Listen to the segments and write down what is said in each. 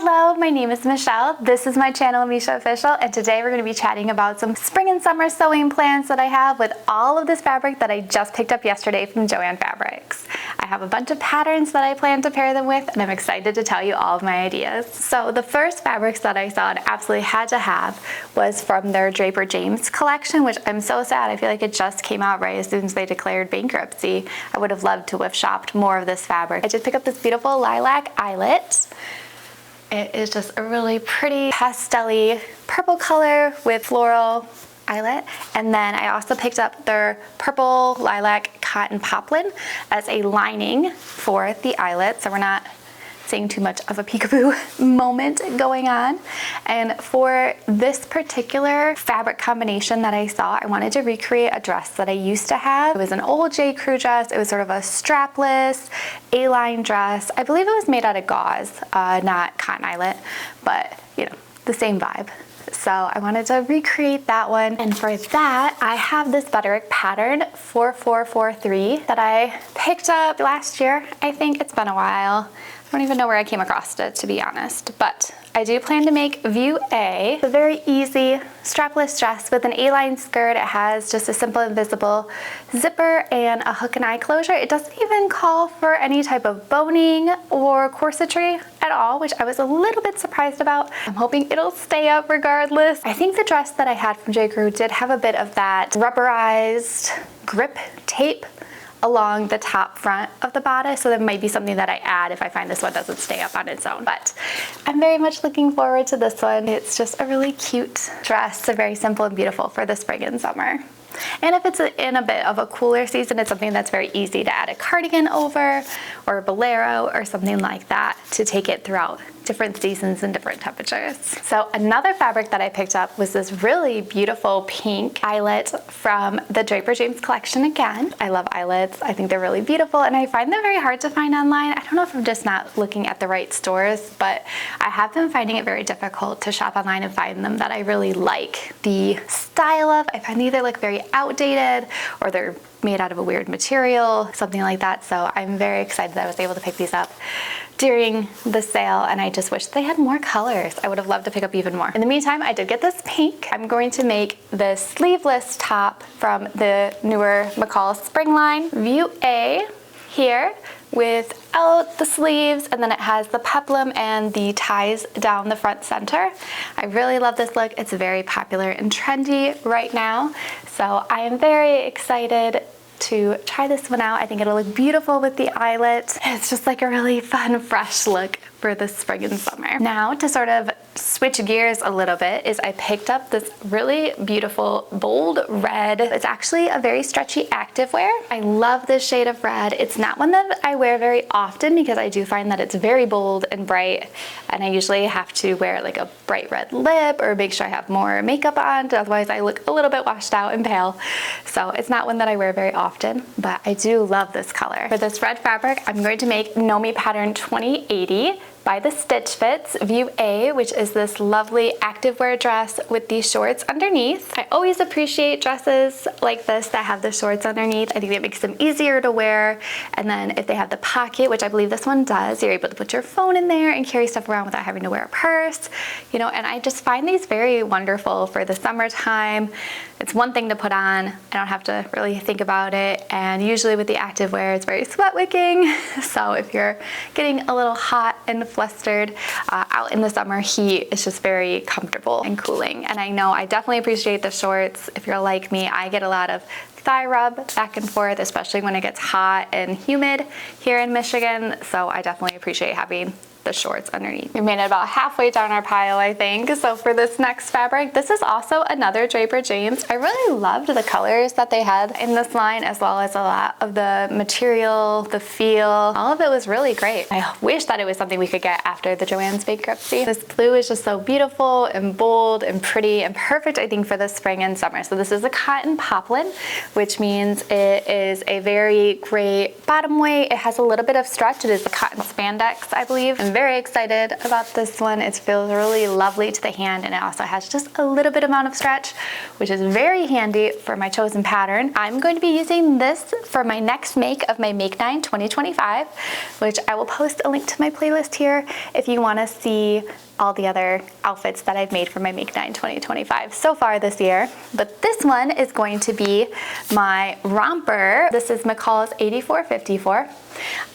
Hello, my name is Michelle. This is my channel, Amicia.Official, and today we're going to be chatting about some spring and summer sewing plans that I have with all of this fabric that I just picked up yesterday from Joann Fabrics. I have a bunch of patterns that I plan to pair them with, and I'm excited to tell you all of my ideas. So the first fabrics that I saw and absolutely had to have was from their Draper James collection, which I'm so sad. I feel like it just came out right as soon as they declared bankruptcy. I would have loved to have shopped more of this fabric. I did pick up this beautiful lilac eyelet. It is just a really pretty pastel-y purple color with floral eyelet. And then I also picked up their purple lilac cotton poplin as a lining for the eyelet, so we're not seeing too much of a peekaboo moment going on. And for this particular fabric combination that I saw, I wanted to recreate a dress that I used to have. It was an old J. Crew dress. It was sort of a strapless A-line dress. I believe it was made out of gauze, not cotton eyelet, but you know, the same vibe. So I wanted to recreate that one. And for that, I have this Butterick pattern 4443 that I picked up last year. I think it's been a while. I don't even know where I came across it, to be honest, but I do plan to make View A. It's a very easy strapless dress with an A-line skirt. It has just a simple invisible zipper and a hook and eye closure. It doesn't even call for any type of boning or corsetry at all, which I was a little bit surprised about. I'm hoping it'll stay up regardless. I think the dress that I had from J. Crew did have a bit of that rubberized grip tape along the top front of the bodice, so that might be something that I add if I find this one doesn't stay up on its own. But I'm very much looking forward to this one. It's just a really cute dress, so very simple and beautiful for the spring and summer. And if it's in a bit of a cooler season, it's something that's very easy to add a cardigan over, or a bolero or something like that to take it throughout different seasons and different temperatures. So another fabric that I picked up was this really beautiful pink eyelet from the Draper James collection again. I love eyelets. I think they're really beautiful, and I find them very hard to find online. I don't know if I'm just not looking at the right stores, but I have been finding it very difficult to shop online and find them that I really like the style of. I find either look very outdated or they're made out of a weird material, something like that. So I'm very excited that I was able to pick these up during the sale, and I just wish they had more colors. I would have loved to pick up even more. In the meantime, I did get this pink. I'm going to make the sleeveless top from the newer McCall spring line, View A here, without the sleeves, and then it has the peplum and the ties down the front center. I really love this look. It's very popular and trendy right now, so I am very excited to try this one out. I think it'll look beautiful with the eyelet. It's just like a really fun, fresh look for the spring and summer. Now, to sort of switch gears a little bit, is I picked up this really beautiful bold red. It's actually a very stretchy activewear. I love this shade of red. It's not one that I wear very often because I do find that it's very bold and bright, and I usually have to wear like a bright red lip or make sure I have more makeup on, otherwise I look a little bit washed out and pale. So it's not one that I wear very often, but I do love this color. For this red fabric, I'm going to make Nomi pattern 2080 by the Stitch Fits View A, which is this lovely activewear dress with these shorts underneath. I always appreciate dresses like this that have the shorts underneath. I think it makes them easier to wear. And then if they have the pocket, which I believe this one does, you're able to put your phone in there and carry stuff around without having to wear a purse. You know, and I just find these very wonderful for the summertime. It's one thing to put on. I don't have to really think about it. And usually with the activewear, it's very sweat wicking. So if you're getting a little hot and flustered out in the summer heat, it's just very comfortable and cooling. And I know I definitely appreciate the shorts. If you're like me, I get a lot of thigh rub back and forth, especially when it gets hot and humid here in Michigan. So I definitely appreciate having the shorts underneath. We made it about halfway down our pile, I think. So for this next fabric, this is also another Draper James. I really loved the colors that they had in this line, as well as a lot of the material, the feel. All of it was really great. I wish that it was something we could get after the Joann's bankruptcy. This blue is just so beautiful and bold and pretty and perfect, I think, for the spring and summer. So this is a cotton poplin, which means it is a very great bottom weight. It has a little bit of stretch. It is a cotton spandex, I believe. I'm I'm very excited about this one. It feels really lovely to the hand, and it also has just a little bit amount of stretch, which is very handy for my chosen pattern. I'm going to be using this for my next make of my Make 9 2025, which I will post a link to my playlist here if you want to see all the other outfits that I've made for my Make 9 2025 so far this year. But this one is going to be my romper. This is McCall's 8454.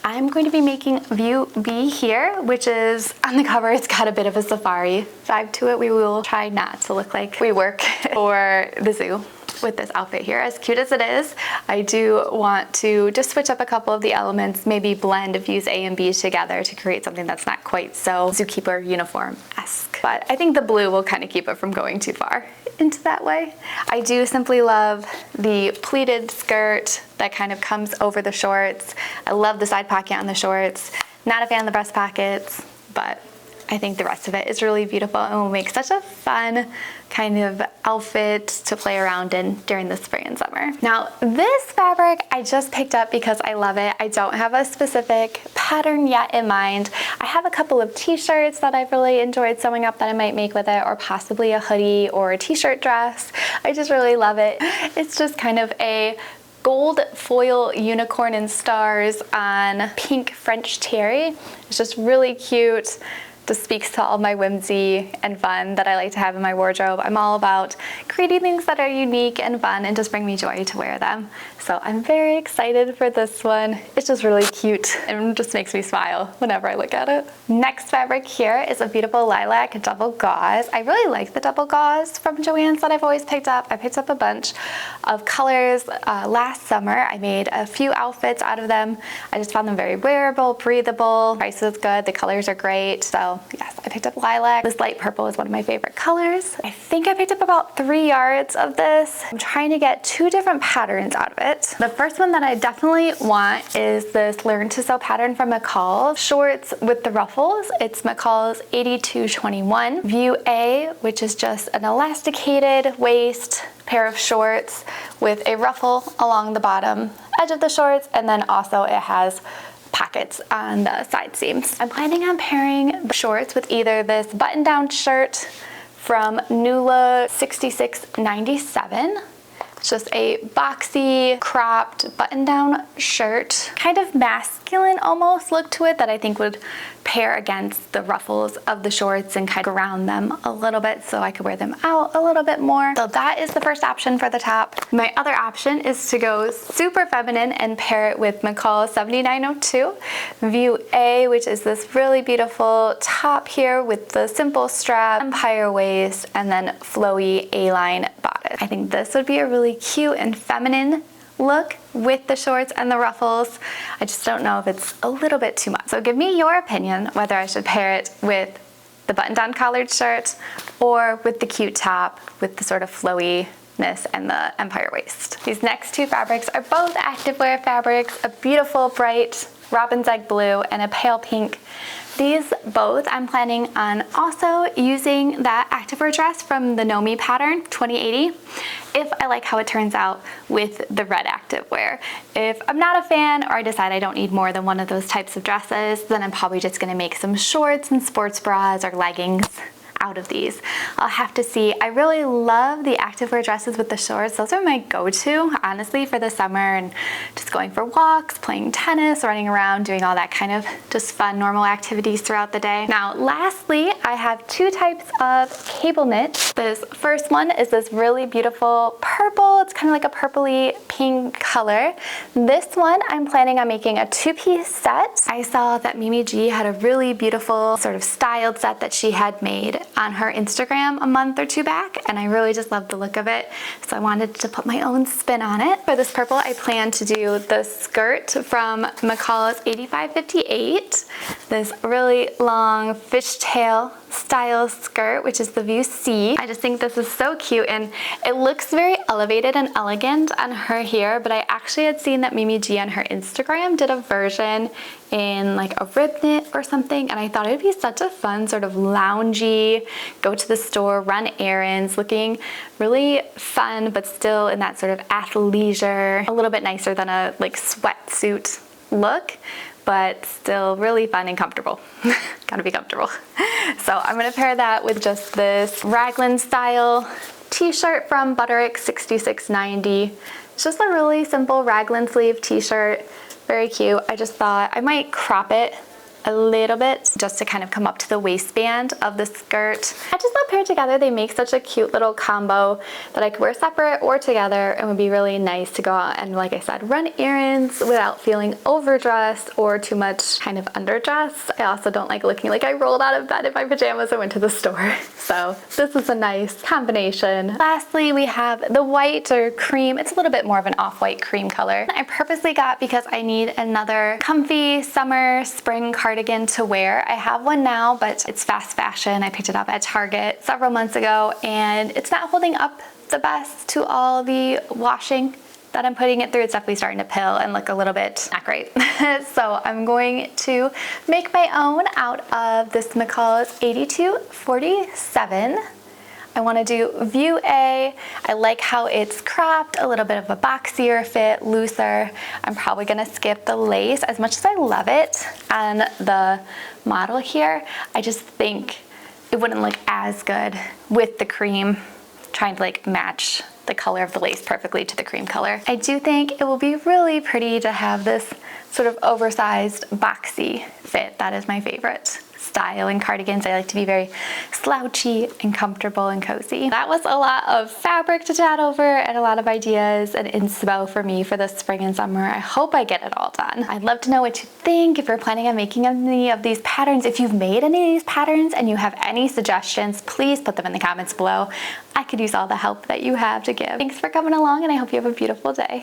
I'm going to be making view B here, which is on the cover. It's got a bit of a safari vibe to it. We will try not to look like we work for the zoo with this outfit here. As cute as it is, I do want to just switch up a couple of the elements, maybe blend views A and B together to create something that's not quite so zookeeper uniform-esque. But I think the blue will kind of keep it from going too far into that way. I do simply love the pleated skirt that kind of comes over the shorts. I love the side pocket on the shorts. Not a fan of the breast pockets, but I think the rest of it is really beautiful and will make such a fun kind of outfit to play around in during the spring and summer. Now, this fabric I just picked up because I love it. I don't have a specific pattern yet in mind. I have a couple of t-shirts that I've really enjoyed sewing up that I might make with it, or possibly a hoodie or a t-shirt dress. I just really love it. It's just kind of a gold foil unicorn and stars on pink French terry. It's just really cute. Just speaks to all my whimsy and fun that I like to have in my wardrobe. I'm all about creating things that are unique and fun and just bring me joy to wear them. So I'm very excited for this one. It's just really cute and just makes me smile whenever I look at it. Next fabric here is a beautiful lilac double gauze. I really like the double gauze from Joann's that I've always picked up. I picked up a bunch of colors last summer. I made a few outfits out of them. I just found them very wearable, breathable. Price is good. The colors are great. So yes, I picked up lilac. This light purple is one of my favorite colors. I think I picked up about 3 yards of this. I'm trying to get 2 different patterns out of it. The first one that I definitely want is this Learn to Sew pattern from McCall. Shorts with the ruffles. It's McCall's 8221. View A, which is just an elasticated waist pair of shorts with a ruffle along the bottom edge of the shorts, and then also it has pockets on the side seams. I'm planning on pairing shorts with either this button-down shirt from Nula 6697. It's just a boxy, cropped, button-down shirt. Kind of masculine almost look to it that I think would pair against the ruffles of the shorts and kind of ground them a little bit so I could wear them out a little bit more. So that is the first option for the top. My other option is to go super feminine and pair it with McCall 7902. View A, which is this really beautiful top here with the simple strap, empire waist, and then flowy A-line bodice. I think this would be a really cute and feminine look with the shorts and the ruffles. I just don't know if it's a little bit too much. So give me your opinion whether I should pair it with the button-down collared shirt or with the cute top with the sort of flowiness and the empire waist. These next 2 fabrics are both activewear fabrics, a beautiful bright robin's egg blue and a pale pink. These both I'm planning on also using that activewear dress from the Know Me pattern 2080 if I like how it turns out with the red activewear. If I'm not a fan or I decide I don't need more than one of those types of dresses, then I'm probably just gonna make some shorts and sports bras or leggings out of these. I'll have to see. I really love the activewear dresses with the shorts. Those are my go-to, honestly, for the summer and just going for walks, playing tennis, running around, doing all that kind of just fun, normal activities throughout the day. Now, lastly, I have 2 types of cable knit. This first one is this really beautiful purple. It's kind of like a purpley pink color. This one, I'm planning on making a 2-piece set. I saw that Mimi G had a really beautiful sort of styled set that she had made on her Instagram a month or 2 back, and I really just love the look of it, so I wanted to put my own spin on it. For this purple, I plan to do the skirt from McCall's 8558, this really long fishtail style skirt, which is the view C. I just think this is so cute, and it looks very elevated and elegant on her here, but I actually had seen that Mimi G on her Instagram did a version in like a rib knit or something, and I thought it'd be such a fun sort of loungy, go to the store, run errands, looking really fun, but still in that sort of athleisure, a little bit nicer than a like sweatsuit look. but still really fun and comfortable. Gotta be comfortable. So I'm gonna pair that with just this raglan style t-shirt from Butterick, $66.90. It's just a really simple raglan sleeve t-shirt, very cute. I just thought I might crop it a little bit just to kind of come up to the waistband of the skirt. I just thought paired together they make such a cute little combo that I could wear separate or together and would be really nice to go out and, like I said, run errands without feeling overdressed or too much kind of underdressed. I also don't like looking like I rolled out of bed in my pajamas and went to the store. So this is a nice combination. Lastly, we have the white or cream. It's a little bit more of an off-white cream color. I purposely got because I need another comfy summer spring cardigan to wear. I have one now, but it's fast fashion. I picked it up at Target several months ago and it's not holding up the best to all the washing that I'm putting it through. It's definitely starting to pill and look a little bit not great. So I'm going to make my own out of this McCall's 8247. I want to do view A. I like how it's cropped, a little bit of a boxier fit, looser. I'm probably going to skip the lace. As much as I love it on the model here, I just think it wouldn't look as good with the cream, trying to like match the color of the lace perfectly to the cream color. I do think it will be really pretty to have this sort of oversized boxy fit. That is my favorite style in cardigans. I like to be very slouchy and comfortable and cozy. That was a lot of fabric to chat over and a lot of ideas and inspo for me for the spring and summer. I hope I get it all done. I'd love to know what you think, if you're planning on making any of these patterns. If you've made any of these patterns and you have any suggestions, please put them in the comments below. I could use all the help that you have to give. Thanks for coming along and I hope you have a beautiful day.